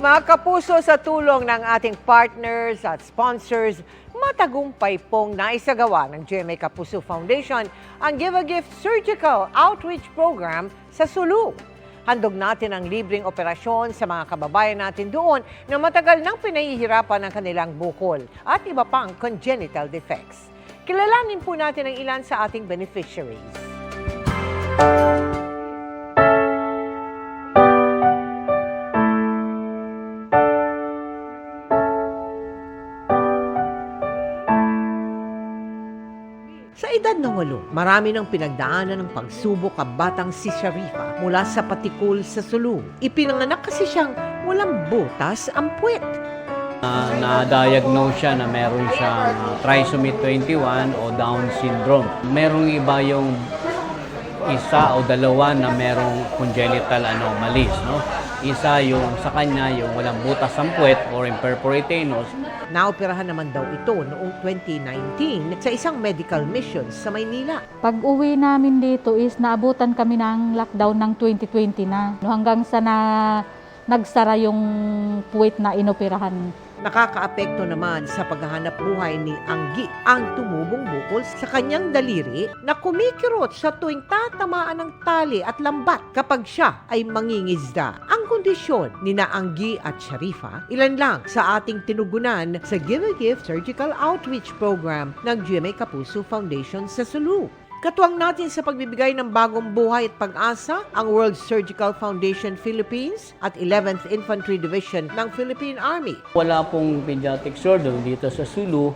Mga kapuso, sa tulong ng ating partners at sponsors, matagumpay pong naisagawa ng GMA Kapuso Foundation ang Give a Gift Surgical Outreach Program sa Sulu. Handog natin ang libreng operasyon sa mga kababayan natin doon na matagal nang pinahihirapan ng kanilang bukol at iba pang congenital defects. Kilalanin po natin ang ilan sa ating beneficiaries. Sa edad na 8, marami nang pinagdaanan ng pagsubok ang batang si Sharifa mula sa Patikul sa Sulu. Ipinanganak kasi siyang walang butas ang puwet. Na-diagnose siya na meron siyang trisomy 21 o Down syndrome. Merong iba yung isa o dalawa na merong congenital anomalies, no? Isa yung sa kanya yung walang butas ang puwet or imperforate anus. Naoperahan naman daw ito noong 2019 sa isang medical mission sa Maynila. Pag-uwi namin dito is naabutan kami ng lockdown ng 2020 na. Hanggang sa nagsara yung puwet na inoperahan. Nakakaapekto naman sa paghahanap buhay ni Anggi ang tumubong bukol sa kanyang daliri na kumikirot sa tuwing tatamaan ng tali at lambat kapag siya ay mangingisda. Ang kondisyon ni na Anggi at Sharifa, ilan lang sa ating tinugunan sa Give a Gift Surgical Outreach Program ng GMA Kapuso Foundation sa Sulu. Katuwang natin sa pagbibigay ng bagong buhay at pag-asa ang World Surgical Foundation Philippines at 11th Infantry Division ng Philippine Army. Wala pong pediatric surgeon dito sa Sulu,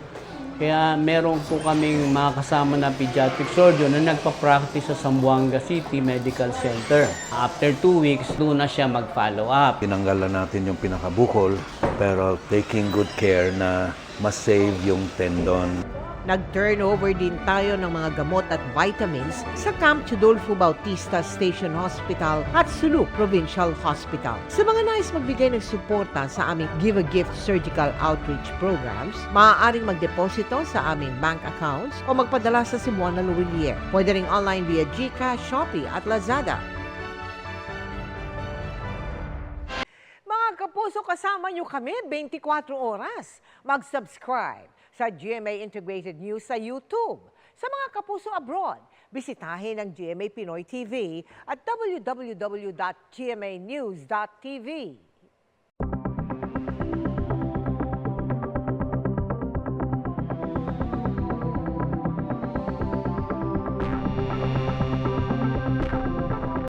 kaya meron po kaming mga kasama na pediatric surgeon na nagpa-practice sa Zamboanga City Medical Center. After 2 weeks, doon na siya mag-follow up. Tinanggalan natin yung pinakabukol pero taking good care na mas-save yung tendon. Nag-turnover din tayo ng mga gamot at vitamins sa Camp Chodolfo Bautista Station Hospital at Sulu Provincial Hospital. Sa mga nais magbigay ng suporta sa aming Give a Gift Surgical Outreach Programs, maaaring magdeposito sa aming bank accounts o magpadala sa Cebuana Luwilier. Pwede ring online via GCash, Shopee at Lazada. Mga kapuso, kasama nyo kami 24 oras. Mag-subscribe sa GMA Integrated News sa YouTube. Sa mga kapuso abroad, bisitahin ang GMA Pinoy TV at www.gmanews.tv.